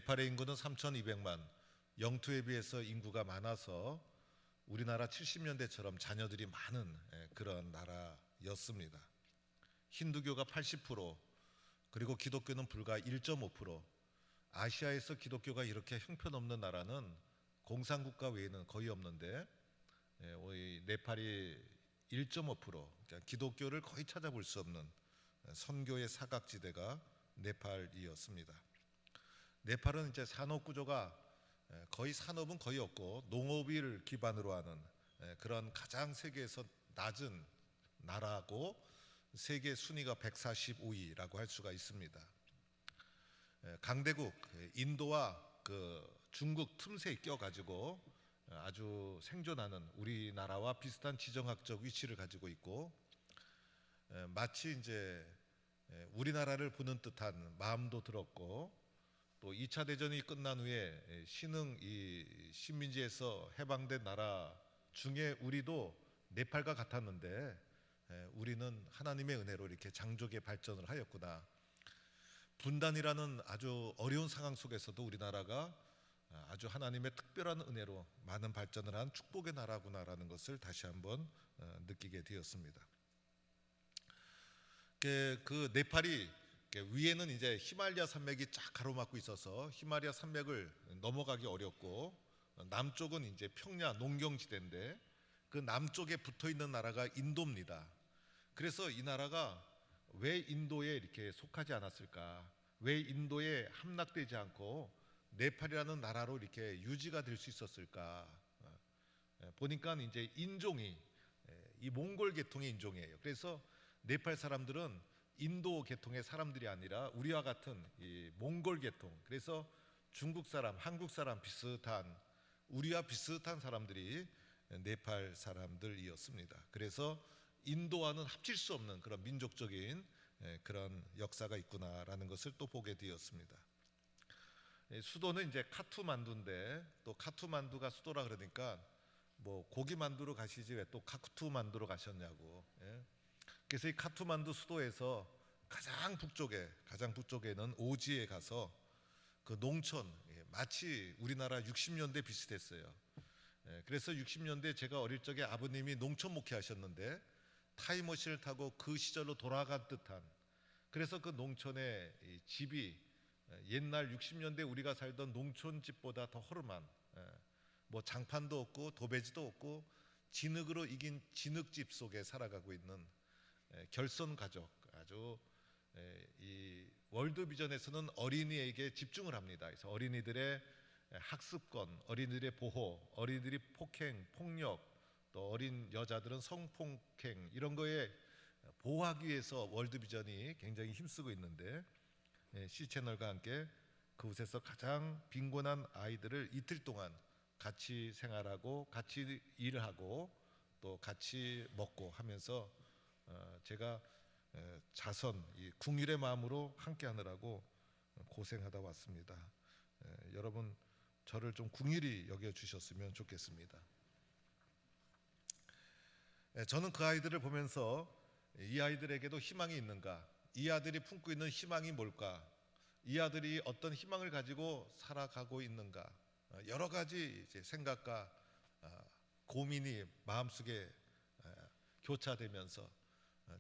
네팔의 인구는 3,200만, 영토에 비해서 인구가 많아서 우리나라 70년대처럼 자녀들이 많은 그런 나라였습니다. 힌두교가 80%, 그리고 기독교는 불과 1.5%. 아시아에서 기독교가 이렇게 형편없는 나라는 공산국가 외에는 거의 없는데 우리 네팔이 1.5%, 그러니까 기독교를 거의 찾아볼 수 없는 선교의 사각지대가 네팔이었습니다. 네팔은 이제 산업 구조가 거의 산업은 거의 없고 농업을 기반으로 하는 그런 가장 세계에서 낮은 나라고 세계 순위가 145위라고 할 수가 있습니다. 강대국 인도와 그 중국 틈새에 껴가지고 아주 생존하는 우리나라와 비슷한 지정학적 위치를 가지고 있고 마치 이제 우리나라를 보는 듯한 마음도 들었고 또 2차 대전이 끝난 후에 신흥 이 식민지에서 해방된 나라 중에 우리도 네팔과 같았는데 우리는 하나님의 은혜로 이렇게 장족의 발전을 하였구나. 분단이라는 아주 어려운 상황 속에서도 우리나라가 아주 하나님의 특별한 은혜로 많은 발전을 한 축복의 나라구나라는 것을 다시 한번 느끼게 되었습니다. 그 네팔이 위에는 이제 히말라야 산맥이 쫙 가로막고 있어서 히말라야 산맥을 넘어가기 어렵고 남쪽은 이제 평야 농경지대인데 그 남쪽에 붙어 있는 나라가 인도입니다. 그래서 이 나라가 왜 인도에 이렇게 속하지 않았을까? 왜 인도에 함락되지 않고 네팔이라는 나라로 이렇게 유지가 될 수 있었을까? 보니까 이제 인종이 이 몽골 계통의 인종이에요. 그래서 네팔 사람들은 인도 계통의 사람들이 아니라 우리와 같은 이 몽골 계통, 그래서 중국 사람, 한국 사람 비슷한 우리와 비슷한 사람들이 네팔 사람들이었습니다. 그래서 인도와는 합칠 수 없는 그런 민족적인 그런 역사가 있구나라는 것을 또 보게 되었습니다. 수도는 이제 카투만두인데 또 카투만두가 수도라 그러니까 뭐 고기 만두로 가시지 왜 또 카투만두로 가셨냐고. 그래서 이 카투만두 수도에서 가장 북쪽에는 오지에 가서 그 농촌 마치 우리나라 60년대 비슷했어요. 그래서 60년대 제가 어릴 적에 아버님이 농촌 목회하셨는데 타임머신을 타고 그 시절로 돌아간 듯한, 그래서 그 농촌의 집이 옛날 60년대 우리가 살던 농촌 집보다 더 허름한, 뭐 장판도 없고 도배지도 없고 진흙으로 이긴 진흙집 속에 살아가고 있는 결손 가족, 아주 이 월드비전에서는 어린이에게 집중을 합니다. 그래서 어린이들의 학습권, 어린이들의 보호, 어린이들이 폭행, 폭력, 또 어린 여자들은 성폭행 이런 거에 보호하기 위해서 월드비전이 굉장히 힘쓰고 있는데 C채널과 함께 그곳에서 가장 빈곤한 아이들을 이틀 동안 같이 생활하고 같이 일을 하고 또 같이 먹고 하면서 제가 자선, 이 궁일의 마음으로 함께 하느라고 고생하다 왔습니다. 여러분 저를 좀 궁일이 여겨주셨으면 좋겠습니다. 저는 그 아이들을 보면서 이 아이들에게도 희망이 있는가, 이 아들이 품고 있는 희망이 뭘까, 이 아들이 어떤 희망을 가지고 살아가고 있는가, 여러 가지 이제 생각과 고민이 마음속에 교차되면서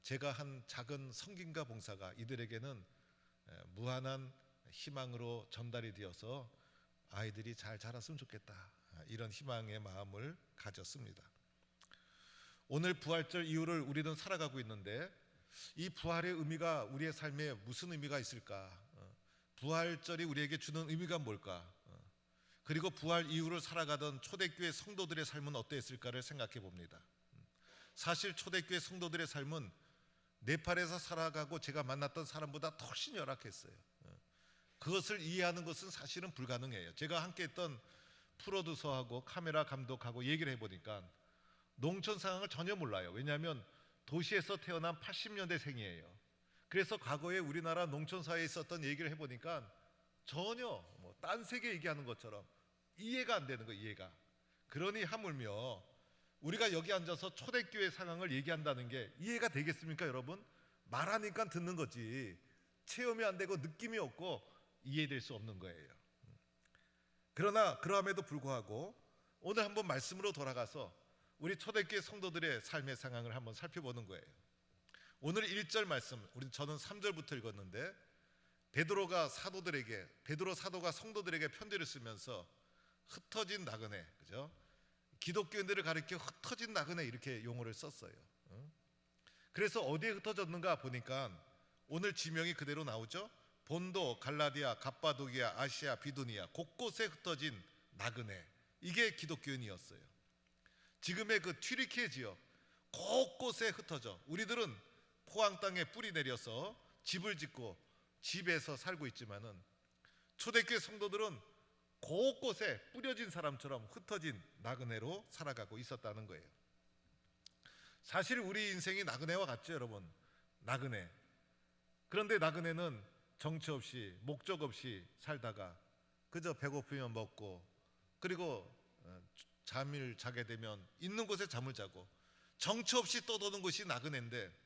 제가 한 작은 성김과 봉사가 이들에게는 무한한 희망으로 전달이 되어서 아이들이 잘 자랐으면 좋겠다, 이런 희망의 마음을 가졌습니다. 오늘 부활절 이후를 우리는 살아가고 있는데 이 부활의 의미가 우리의 삶에 무슨 의미가 있을까? 부활절이 우리에게 주는 의미가 뭘까? 그리고 부활 이후를 살아가던 초대교회 성도들의 삶은 어땠을까를 생각해 봅니다. 사실 초대교회 성도들의 삶은 네팔에서 살아가고 제가 만났던 사람보다 훨씬 열악했어요. 그것을 이해하는 것은 사실은 불가능해요. 제가 함께 했던 프로듀서하고 카메라 감독하고 얘기를 해보니까 농촌 상황을 전혀 몰라요. 왜냐하면 도시에서 태어난 80년대생이에요. 그래서 과거에 우리나라 농촌 사회에 있었던 얘기를 해보니까 전혀 뭐 딴 세계 얘기하는 것처럼 이해가 안 되는 거예요. 이해가. 그러니 하물며 우리가 여기 앉아서 초대교회 상황을 얘기한다는 게 이해가 되겠습니까, 여러분? 말하니까 듣는 거지 체험이 안 되고 느낌이 없고 이해될 수 없는 거예요. 그러나 그러함에도 불구하고 오늘 한번 말씀으로 돌아가서 우리 초대교회 성도들의 삶의 상황을 한번 살펴보는 거예요. 오늘 1절 말씀, 저는 3절부터 읽었는데 베드로 사도가 성도들에게 편지를 쓰면서 흩어진 나그네, 그죠? 기독교인들을 가리켜 흩어진 나그네 이렇게 용어를 썼어요. 그래서 어디에 흩어졌는가 보니까 오늘 지명이 그대로 나오죠. 본도, 갈라디아, 갑바도기아, 아시아, 비두니아 곳곳에 흩어진 나그네, 이게 기독교인이었어요. 지금의 그 튀르키예 지역 곳곳에 흩어져 우리들은 포항 땅에 뿌리 내려서 집을 짓고 집에서 살고 있지만은 초대교회 성도들은 곳곳에 뿌려진 사람처럼 흩어진 나그네로 살아가고 있었다는 거예요. 사실 우리 인생이 나그네와 같죠, 여러분. 나그네. 그런데 나그네는 정처 없이 목적 없이 살다가 그저 배고프면 먹고, 그리고 잠을 자게 되면 있는 곳에 잠을 자고 정처 없이 떠도는 것이 나그네인데,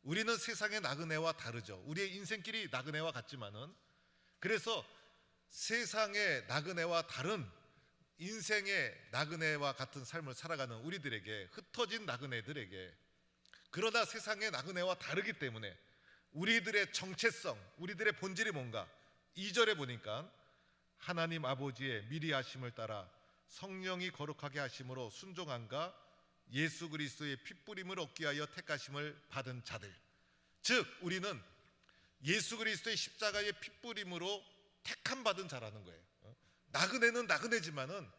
우리는 세상의 나그네와 다르죠. 우리의 인생길이 나그네와 같지만은, 그래서 세상의 나그네와 다른 인생의 나그네와 같은 삶을 살아가는 우리들에게, 흩어진 나그네들에게, 그러나 세상의 나그네와 다르기 때문에 우리들의 정체성, 우리들의 본질이 뭔가, 2절에 보니까 하나님 아버지의 미리 하심을 따라 성령이 거룩하게 하심으로 순종함과 예수 그리스도의 핏부림을 얻기 위하여 택하심을 받은 자들, 즉 우리는 예수 그리스도의 십자가의 핏부림으로 택함 받은 자라는 거예요. 나그네는 나그네지만은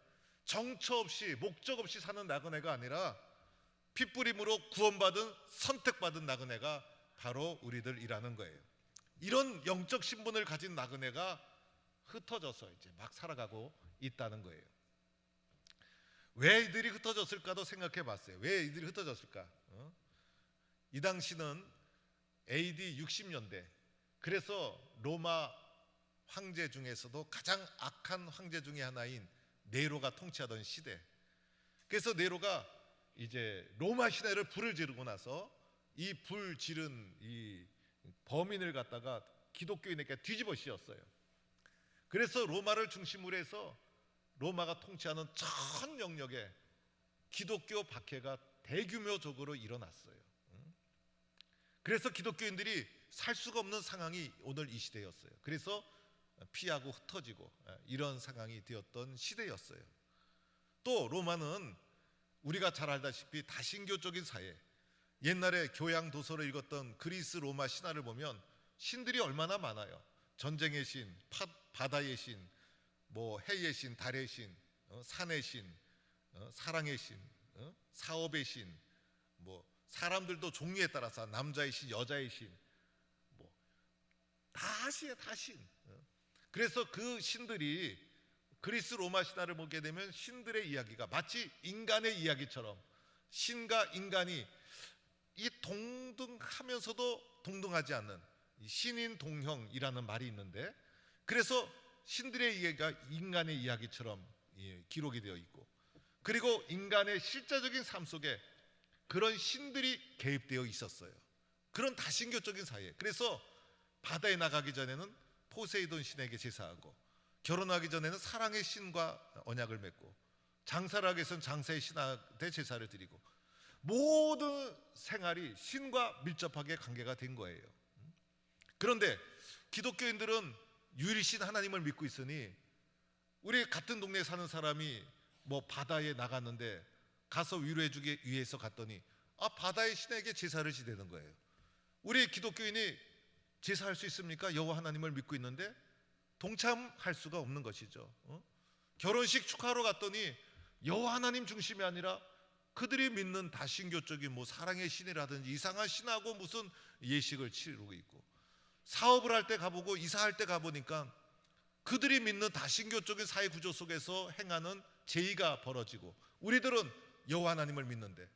정처 없이 목적 없이 사는 나그네가 아니라 핏부림으로 구원받은, 선택받은 나그네가 바로 우리들이라는 거예요. 이런 영적 신분을 가진 나그네가 흩어져서 이제 막 살아가고 있다는 거예요. 왜 이들이 흩어졌을까도 생각해 봤어요. 왜 이들이 흩어졌을까? 이 당시는 AD 60년대, 그래서 로마 황제 중에서도 가장 악한 황제 중에 하나인 네로가 통치하던 시대. 그래서 네로가 이제 로마 시내를 불을 지르고 나서 이 불 지른 이 범인을 갖다가 기독교인에게 뒤집어 씌웠어요. 그래서 로마를 중심으로 해서 로마가 통치하는 전 영역에 기독교 박해가 대규모적으로 일어났어요. 그래서 기독교인들이 살 수가 없는 상황이 오늘 이 시대였어요. 그래서 피하고 흩어지고 이런 상황이 되었던 시대였어요. 또 로마는 우리가 잘 알다시피 다신교적인 사회, 옛날에 교양 도서를 읽었던 그리스 로마 신화를 보면 신들이 얼마나 많아요. 전쟁의 신, 바다의 신, 뭐 해의 신, 달의 신, 산의 신, 사랑의 신, 사업의 신, 뭐 사람들도 종류에 따라서 남자의 신, 여자의 신, 뭐 다 신이에요, 다 신. 그래서 그 신들이, 그리스 로마 신화를 보게 되면 신들의 이야기가 마치 인간의 이야기처럼, 신과 인간이 이 동등하면서도 동등하지 않는 신인 동형이라는 말이 있는데, 그래서 신들의 이야기가 인간의 이야기처럼 기록이 되어 있고, 그리고 인간의 실제적인 삶 속에 그런 신들이 개입되어 있었어요. 그런 다신교적인 사회. 그래서 바다에 나가기 전에는 포세이돈 신에게 제사하고, 결혼하기 전에는 사랑의 신과 언약을 맺고, 장사를 하기 위해서는 장사의 신한테 제사를 드리고, 모든 생활이 신과 밀접하게 관계가 된 거예요. 그런데 기독교인들은 유일신 하나님을 믿고 있으니, 우리 같은 동네에 사는 사람이 뭐 바다에 나갔는데 가서 위로해주기 위해서 갔더니 바다의 신에게 제사를 지내는 거예요. 우리 기독교인이 제사할 수 있습니까? 여호와 하나님을 믿고 있는데 동참할 수가 없는 것이죠. 결혼식 축하하러 갔더니 여호와 하나님 중심이 아니라 그들이 믿는 다신교적인 뭐 사랑의 신이라든지 이상한 신하고 무슨 예식을 치르고 있고, 사업을 할 때 가보고 이사할 때 가보니까 그들이 믿는 다신교적인 사회 구조 속에서 행하는 제의가 벌어지고, 우리들은 여호와 하나님을 믿는데,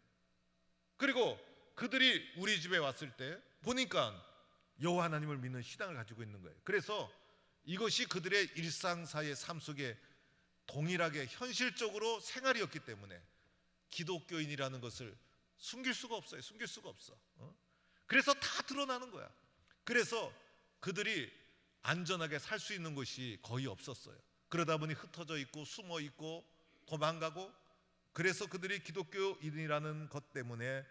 그리고 그들이 우리 집에 왔을 때 보니까 여호와 하나님을 믿는 신앙을 가지고 있는 거예요. 그래서 이것이 그들의 일상사의 삶 속에 동일하게 현실적으로 생활이었기 때문에 기독교인이라는 것을 숨길 수가 없어요. 숨길 수가 없어. 그래서 다 드러나는 거야. 그래서 그들이 안전하게 살 수 있는 곳이 거의 없었어요. 그러다 보니 흩어져 있고 숨어 있고 도망가고, 그래서 그들이 기독교인이라는 것 때문에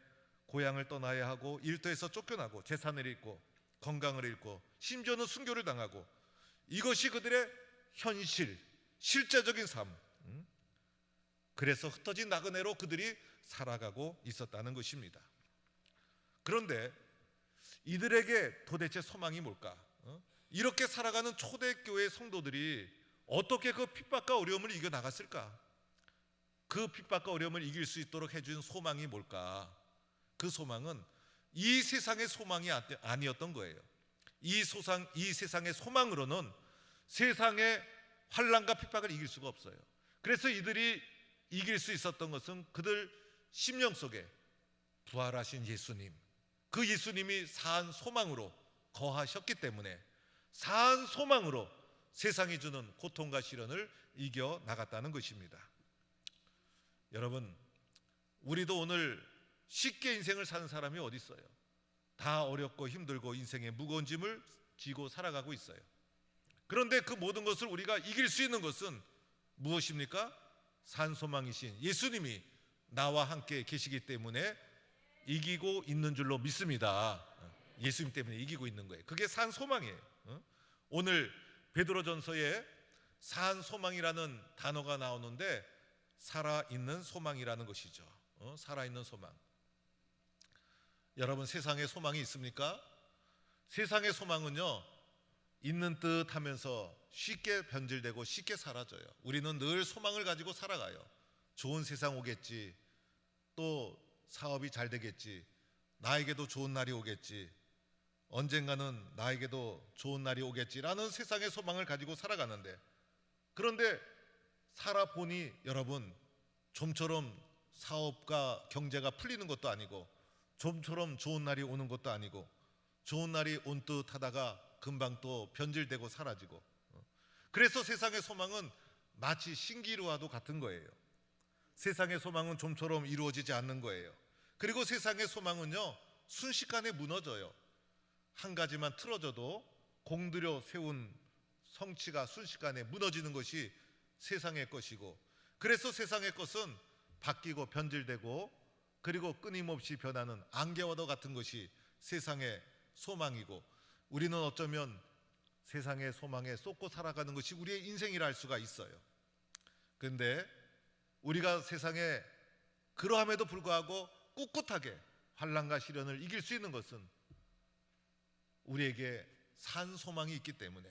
고향을 떠나야 하고 일터에서 쫓겨나고 재산을 잃고 건강을 잃고 심지어는 순교를 당하고, 이것이 그들의 현실, 실제적인 삶. 그래서 흩어진 나그네로 그들이 살아가고 있었다는 것입니다. 그런데 이들에게 도대체 소망이 뭘까? 이렇게 살아가는 초대교회 성도들이 어떻게 그 핍박과 어려움을 이겨나갔을까? 그 핍박과 어려움을 이길 수 있도록 해준 소망이 뭘까? 그 소망은 이 세상의 소망이 아니었던 거예요. 이 세상의 소망으로는 세상의 환난과 핍박을 이길 수가 없어요. 그래서 이들이 이길 수 있었던 것은 그들 심령 속에 부활하신 예수님, 그 예수님이 사한 소망으로 거하셨기 때문에 사한 소망으로 세상이 주는 고통과 시련을 이겨 나갔다는 것입니다. 여러분, 우리도 오늘 쉽게 인생을 사는 사람이 어디 있어요? 다 어렵고 힘들고 인생의 무거운 짐을 지고 살아가고 있어요. 그런데 그 모든 것을 우리가 이길 수 있는 것은 무엇입니까? 산소망이신 예수님이 나와 함께 계시기 때문에 이기고 있는 줄로 믿습니다. 예수님 때문에 이기고 있는 거예요. 그게 산소망이에요. 오늘 베드로전서에 산소망이라는 단어가 나오는데 살아있는 소망이라는 것이죠. 살아있는 소망. 여러분, 세상에 소망이 있습니까? 세상의 소망은요, 있는 듯 하면서 쉽게 변질되고 쉽게 사라져요. 우리는 늘 소망을 가지고 살아가요. 좋은 세상 오겠지, 또 사업이 잘 되겠지, 나에게도 좋은 날이 오겠지, 언젠가는 나에게도 좋은 날이 오겠지라는 세상의 소망을 가지고 살아가는데, 그런데 살아보니 여러분, 좀처럼 사업과 경제가 풀리는 것도 아니고 좀처럼 좋은 날이 오는 것도 아니고, 좋은 날이 온 듯 하다가 금방 또 변질되고 사라지고, 그래서 세상의 소망은 마치 신기루와도 같은 거예요. 세상의 소망은 좀처럼 이루어지지 않는 거예요. 그리고 세상의 소망은요, 순식간에 무너져요. 한 가지만 틀어져도 공들여 세운 성취가 순식간에 무너지는 것이 세상의 것이고, 그래서 세상의 것은 바뀌고 변질되고 그리고 끊임없이 변하는 안개와도 같은 것이 세상의 소망이고, 우리는 어쩌면 세상의 소망에 쏟고 살아가는 것이 우리의 인생이라 할 수가 있어요. 그런데 우리가 세상에 그러함에도 불구하고 꿋꿋하게 환난과 시련을 이길 수 있는 것은 우리에게 산 소망이 있기 때문에,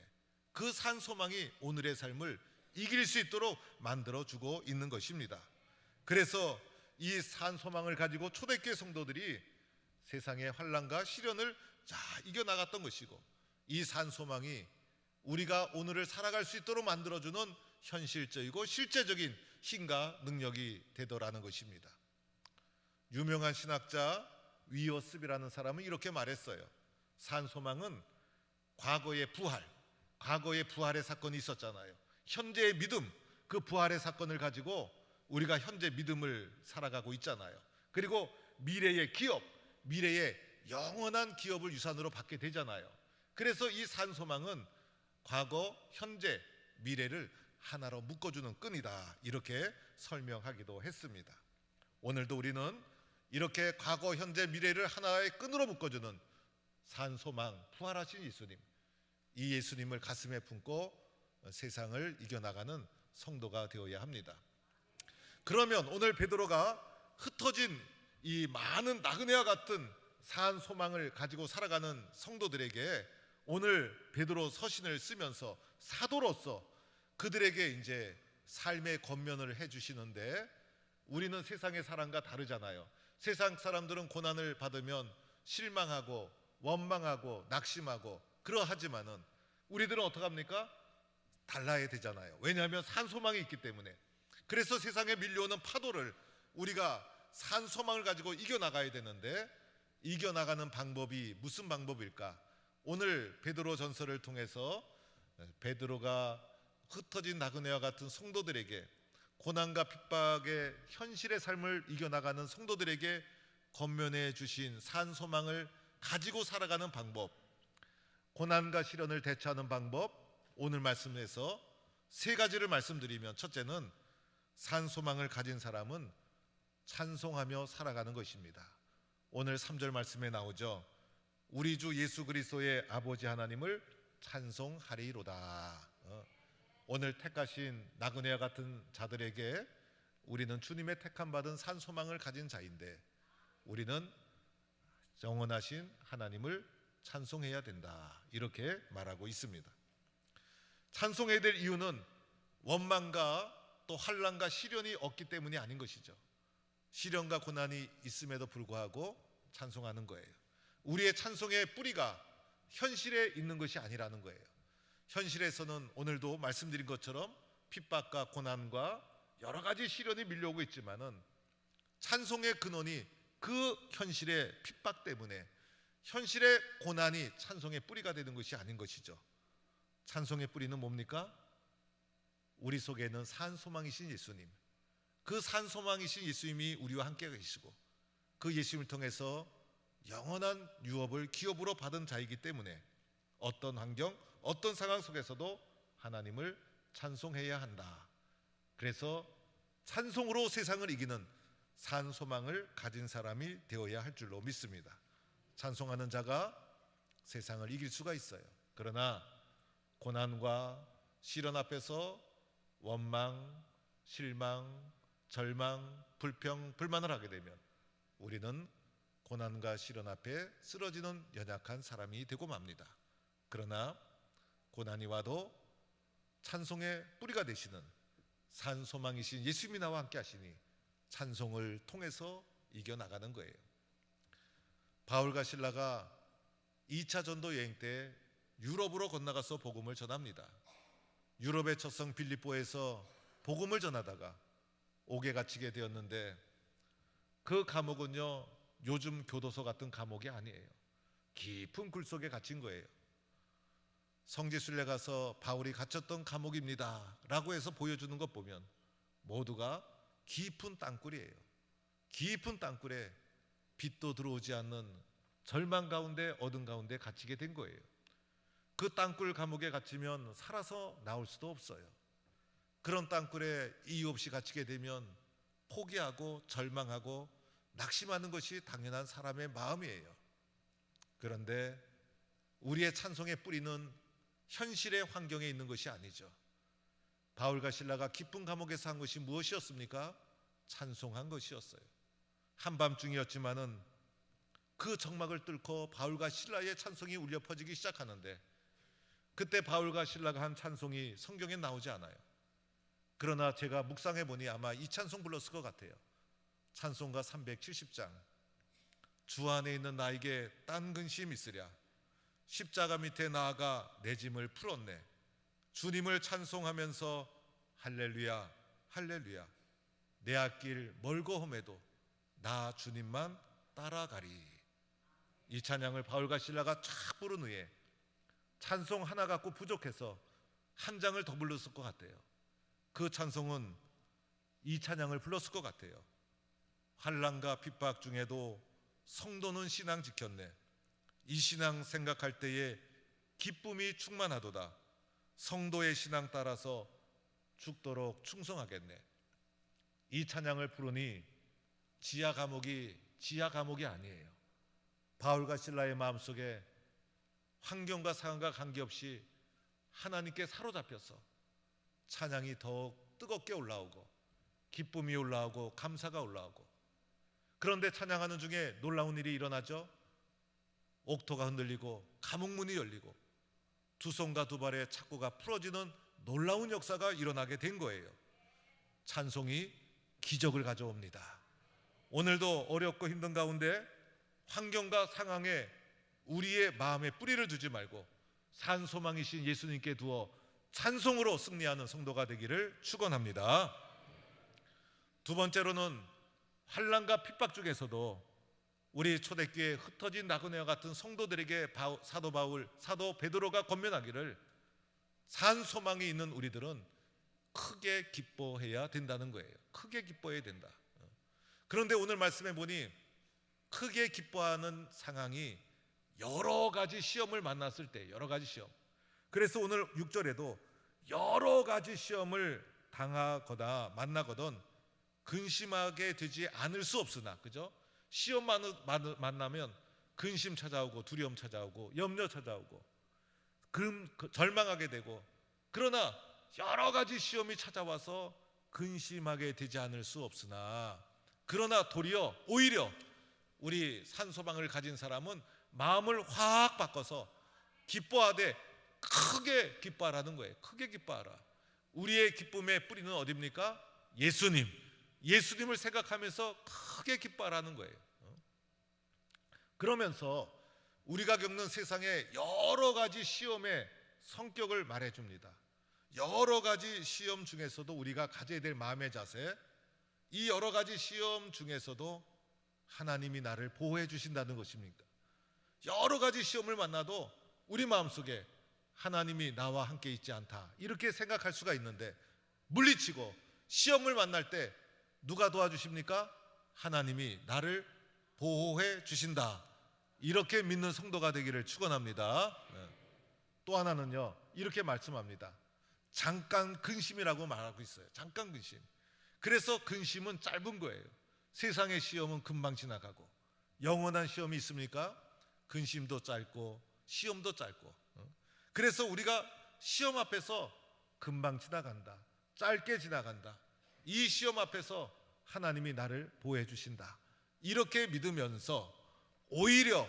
그 산 소망이 오늘의 삶을 이길 수 있도록 만들어주고 있는 것입니다. 그래서 이 산 소망을 가지고 초대교회 성도들이 세상의 환난과 시련을 이겨나갔던 것이고, 이 산 소망이 우리가 오늘을 살아갈 수 있도록 만들어주는 현실적이고 실제적인 힘과 능력이 되더라는 것입니다. 유명한 신학자 위어스비라는 사람은 이렇게 말했어요. 산 소망은 과거의 부활의 사건이 있었잖아요. 현재의 믿음, 그 부활의 사건을 가지고 우리가 현재 믿음을 살아가고 있잖아요. 그리고 미래의 기업, 미래의 영원한 기업을 유산으로 받게 되잖아요. 그래서 이 산소망은 과거, 현재, 미래를 하나로 묶어주는 끈이다, 이렇게 설명하기도 했습니다. 오늘도 우리는 이렇게 과거, 현재, 미래를 하나의 끈으로 묶어주는 산소망, 부활하신 예수님, 이 예수님을 가슴에 품고 세상을 이겨나가는 성도가 되어야 합니다. 그러면 오늘 베드로가 흩어진 이 많은 나그네와 같은 산 소망을 가지고 살아가는 성도들에게 오늘 베드로 서신을 쓰면서 사도로서 그들에게 이제 삶의 권면을 해주시는데, 우리는 세상의 사람과 다르잖아요. 세상 사람들은 고난을 받으면 실망하고 원망하고 낙심하고 그러하지만은 우리들은 어떡합니까? 달라야 되잖아요. 왜냐하면 산소망이 있기 때문에. 그래서 세상에 밀려오는 파도를 우리가 산소망을 가지고 이겨나가야 되는데, 이겨나가는 방법이 무슨 방법일까? 오늘 베드로 전서를 통해서 베드로가 흩어진 나그네와 같은 성도들에게, 고난과 핍박의 현실의 삶을 이겨나가는 성도들에게 권면해 주신 산소망을 가지고 살아가는 방법, 고난과 시련을 대처하는 방법, 오늘 말씀에서 세 가지를 말씀드리면, 첫째는 산 소망을 가진 사람은 찬송하며 살아가는 것입니다. 오늘 3절 말씀에 나오죠. 우리 주 예수 그리스도의 아버지 하나님을 찬송하리로다. 오늘 택하신 나그네와 같은 자들에게 우리는 주님의 택함 받은 산 소망을 가진 자인데, 우리는 영원하신 하나님을 찬송해야 된다, 이렇게 말하고 있습니다. 찬송해야 될 이유는 원망과 또 환난과 시련이 없기 때문이 아닌 것이죠. 시련과 고난이 있음에도 불구하고 찬송하는 거예요. 우리의 찬송의 뿌리가 현실에 있는 것이 아니라는 거예요. 현실에서는 오늘도 말씀드린 것처럼 핍박과 고난과 여러 가지 시련이 밀려오고 있지만은, 찬송의 근원이 그 현실의 핍박 때문에, 현실의 고난이 찬송의 뿌리가 되는 것이 아닌 것이죠. 찬송의 뿌리는 뭡니까? 우리 속에 있는 산 소망이신 예수님, 그 산 소망이신 예수님이 우리와 함께 계시고, 그 예수님을 통해서 영원한 유업을 기업으로 받은 자이기 때문에 어떤 환경, 어떤 상황 속에서도 하나님을 찬송해야 한다. 그래서 찬송으로 세상을 이기는 산 소망을 가진 사람이 되어야 할 줄로 믿습니다. 찬송하는 자가 세상을 이길 수가 있어요. 그러나 고난과 시련 앞에서 원망, 실망, 절망, 불평, 불만을 하게 되면 우리는 고난과 시련 앞에 쓰러지는 연약한 사람이 되고 맙니다. 그러나 고난이 와도 찬송의 뿌리가 되시는 산 소망이신 예수님이 나와 함께 하시니 찬송을 통해서 이겨나가는 거예요. 바울과 실라가 2차 전도 여행 때 유럽으로 건너가서 복음을 전합니다. 유럽의 첫성 빌립보에서 복음을 전하다가 옥에 갇히게 되었는데, 그 감옥은요, 요즘 교도소 같은 감옥이 아니에요. 깊은 굴 속에 갇힌 거예요. 성지순례 가서 바울이 갇혔던 감옥입니다 라고 해서 보여주는 것 보면 모두가 깊은 땅굴이에요. 깊은 땅굴에 빛도 들어오지 않는 절망 가운데, 어둠 가운데 갇히게 된 거예요. 그 땅굴 감옥에 갇히면 살아서 나올 수도 없어요. 그런 땅굴에 이유 없이 갇히게 되면 포기하고 절망하고 낙심하는 것이 당연한 사람의 마음이에요. 그런데 우리의 찬송의 뿌리는 현실의 환경에 있는 것이 아니죠. 바울과 실라가 깊은 감옥에서 한 것이 무엇이었습니까? 찬송한 것이었어요. 한밤중이었지만은 그 적막을 뚫고 바울과 실라의 찬송이 울려 퍼지기 시작하는데, 그때 바울과 실라가 한 찬송이 성경에 나오지 않아요. 그러나 제가 묵상해 보니 아마 이 찬송 불렀을 것 같아요. 찬송가 370장. 주 안에 있는 나에게 딴 근심 있으랴, 십자가 밑에 나아가 내 짐을 풀었네. 주님을 찬송하면서 할렐루야 할렐루야, 내 앞길 멀고 험해도 나 주님만 따라가리. 이 찬양을 바울과 실라가 쫙 부른 후에 찬송 하나 갖고 부족해서 한 장을 더 불렀을 것 같아요. 그 찬송은 이 찬양을 불렀을 것 같아요. 환난과 핍박 중에도 성도는 신앙 지켰네. 이 신앙 생각할 때에 기쁨이 충만하도다. 성도의 신앙 따라서 죽도록 충성하겠네. 이 찬양을 부르니 지하 감옥이 아니에요. 바울과 실라의 마음속에 환경과 상황과 관계없이 하나님께 사로잡혀서 찬양이 더욱 뜨겁게 올라오고 기쁨이 올라오고 감사가 올라오고, 그런데 찬양하는 중에 놀라운 일이 일어나죠. 옥토가 흔들리고 감옥문이 열리고 두 손과 두 발의 착고가 풀어지는 놀라운 역사가 일어나게 된 거예요. 찬송이 기적을 가져옵니다. 오늘도 어렵고 힘든 가운데 환경과 상황에 우리의 마음에 뿌리를 두지 말고 산 소망이신 예수님께 두어 찬송으로 승리하는 성도가 되기를 축원합니다. 두 번째로는 환난과 핍박 중에서도 우리 초대교회 흩어진 나그네와 같은 성도들에게 사도 바울, 사도 베드로가 권면하기를 산 소망이 있는 우리들은 크게 기뻐해야 된다는 거예요. 크게 기뻐해야 된다. 그런데 오늘 말씀해 보니 크게 기뻐하는 상황이 여러 가지 시험을 만났을 때, 여러 가지 시험. 그래서 오늘 6절에도 여러 가지 시험을 당하거나 만나거든 근심하게 되지 않을 수 없으나, 그죠? 시험 만나면 근심 찾아오고 두려움 찾아오고 염려 찾아오고 절망하게 되고, 그러나 여러 가지 시험이 찾아와서 근심하게 되지 않을 수 없으나, 그러나 오히려 우리 산소망을 가진 사람은 마음을 확 바꿔서 기뻐하되 크게 기뻐하라는 거예요. 크게 기뻐하라. 우리의 기쁨의 뿌리는 어디입니까? 예수님을 생각하면서 크게 기뻐하라는 거예요. 그러면서 우리가 겪는 세상의 여러 가지 시험의 성격을 말해줍니다. 여러 가지 시험 중에서도 우리가 가져야 될 마음의 자세, 이 여러 가지 시험 중에서도 하나님이 나를 보호해 주신다는 것입니까? 여러 가지 시험을 만나도 우리 마음속에 하나님이 나와 함께 있지 않다, 이렇게 생각할 수가 있는데, 물리치고 시험을 만날 때 누가 도와주십니까? 하나님이 나를 보호해 주신다, 이렇게 믿는 성도가 되기를 축원합니다. 또 하나는요, 이렇게 말씀합니다. 잠깐 근심이라고 말하고 있어요. 잠깐 근심. 그래서 근심은 짧은 거예요. 세상의 시험은 금방 지나가고, 영원한 시험이 있습니까? 근심도 짧고 시험도 짧고. 그래서 우리가 시험 앞에서 금방 지나간다, 짧게 지나간다, 이 시험 앞에서 하나님이 나를 보호해 주신다, 이렇게 믿으면서 오히려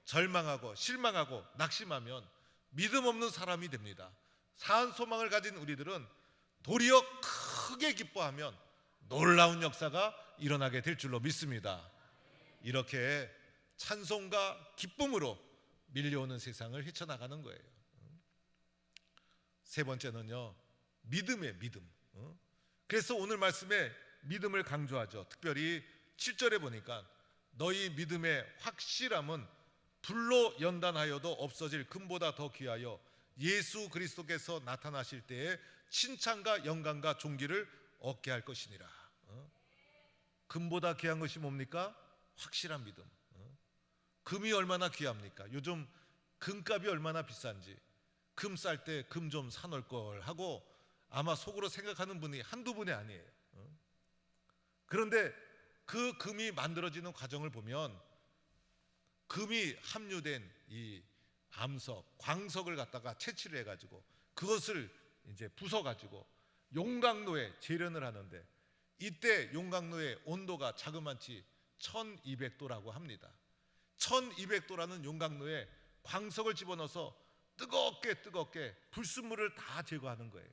절망하고 실망하고 낙심하면 믿음 없는 사람이 됩니다. 사한 소망을 가진 우리들은 도리어 크게 기뻐하면 놀라운 역사가 일어나게 될 줄로 믿습니다. 이렇게 찬송과 기쁨으로 밀려오는 세상을 헤쳐나가는 거예요. 세 번째는요, 믿음의 믿음. 그래서 오늘 말씀에 믿음을 강조하죠. 특별히 7절에 보니까 너희 믿음의 확실함은 불로 연단하여도 없어질 금보다 더 귀하여 예수 그리스도께서 나타나실 때에 칭찬과 영광과 존귀를 얻게 할 것이니라. 금보다 귀한 것이 뭡니까? 확실한 믿음. 금이 얼마나 귀합니까? 요즘 금값이 얼마나 비싼지, 금 쌀 때 금 좀 사놓을 걸 하고 아마 속으로 생각하는 분이 한두 분이 아니에요. 그런데 그 금이 만들어지는 과정을 보면 금이 함유된 이 암석, 광석을 갖다가 채취를 해가지고 그것을 이제 부숴가지고 용광로에 재련을 하는데, 이때 용광로의 온도가 자그마치 1200도라고 합니다. 1200도라는 용광로에 광석을 집어넣어서 뜨겁게 불순물을 다 제거하는 거예요.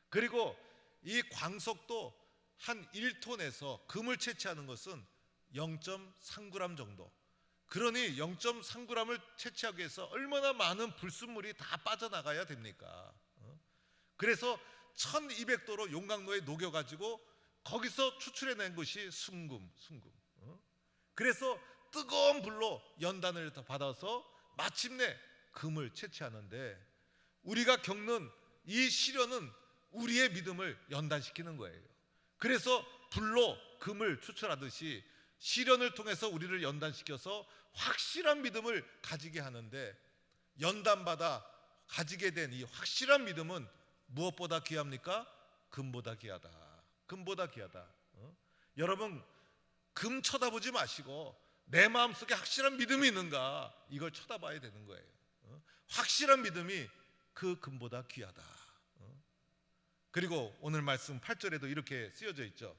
그리고 이 광석도 한 1톤에서 금을 채취하는 것은 0.3g 정도. 그러니 0.3g을 채취하기 위해서 얼마나 많은 불순물이 다 빠져나가야 됩니까? 그래서 1200도로 용광로에 녹여가지고 거기서 추출해낸 것이 순금. 그래서 뜨거운 불로 연단을 받아서 마침내 금을 채취하는데, 우리가 겪는 이 시련은 우리의 믿음을 연단시키는 거예요. 그래서 불로 금을 추출하듯이 시련을 통해서 우리를 연단시켜서 확실한 믿음을 가지게 하는데, 연단받아 가지게 된 이 확실한 믿음은 무엇보다 귀합니까? 금보다 귀하다. 금보다 귀하다. 여러분, 금 쳐다보지 마시고 내 마음속에 확실한 믿음이 있는가, 이걸 쳐다봐야 되는 거예요. 확실한 믿음이 그 금보다 귀하다. 그리고 오늘 말씀 8절에도 이렇게 쓰여져 있죠.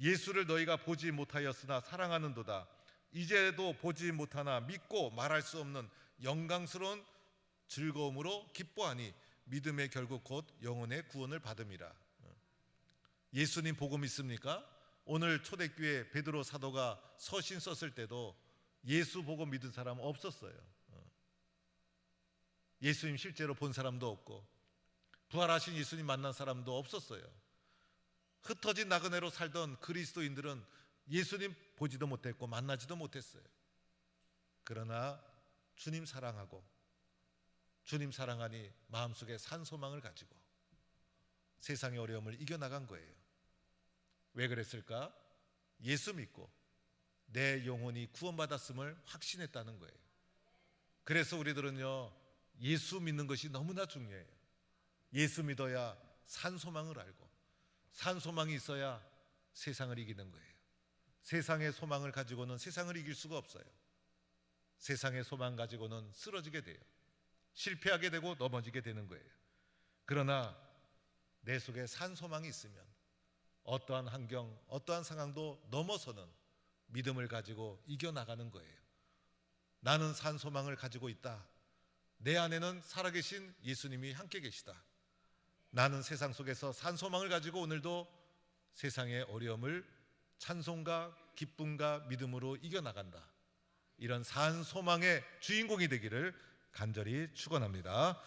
예수를 너희가 보지 못하였으나 사랑하는도다. 이제도 보지 못하나 믿고 말할 수 없는 영광스러운 즐거움으로 기뻐하니 믿음의 결국 곧 영혼의 구원을 받음이라. 예수님 보고 믿습니까? 오늘 초대교회 베드로 사도가 서신 썼을 때도 예수 보고 믿은 사람 없었어요. 예수님 실제로 본 사람도 없고 부활하신 예수님 만난 사람도 없었어요. 흩어진 나그네로 살던 그리스도인들은 예수님 보지도 못했고 만나지도 못했어요. 그러나 주님 사랑하고 주님 사랑하니 마음속에 산 소망을 가지고 세상의 어려움을 이겨나간 거예요. 왜 그랬을까? 예수 믿고 내 영혼이 구원받았음을 확신했다는 거예요. 그래서 우리들은요, 예수 믿는 것이 너무나 중요해요. 예수 믿어야 산소망을 알고, 산소망이 있어야 세상을 이기는 거예요. 세상의 소망을 가지고는 세상을 이길 수가 없어요. 세상의 소망 가지고는 쓰러지게 돼요. 실패하게 되고 넘어지게 되는 거예요. 그러나 내 속에 산소망이 있으면 어떠한 환경, 어떠한 상황도 넘어서는 믿음을 가지고 이겨나가는 거예요. 나는 산소망을 가지고 있다. 내 안에는 살아계신 예수님이 함께 계시다. 나는 세상 속에서 산소망을 가지고 오늘도 세상의 어려움을 찬송과 기쁨과 믿음으로 이겨나간다. 이런 산소망의 주인공이 되기를 간절히 축원합니다.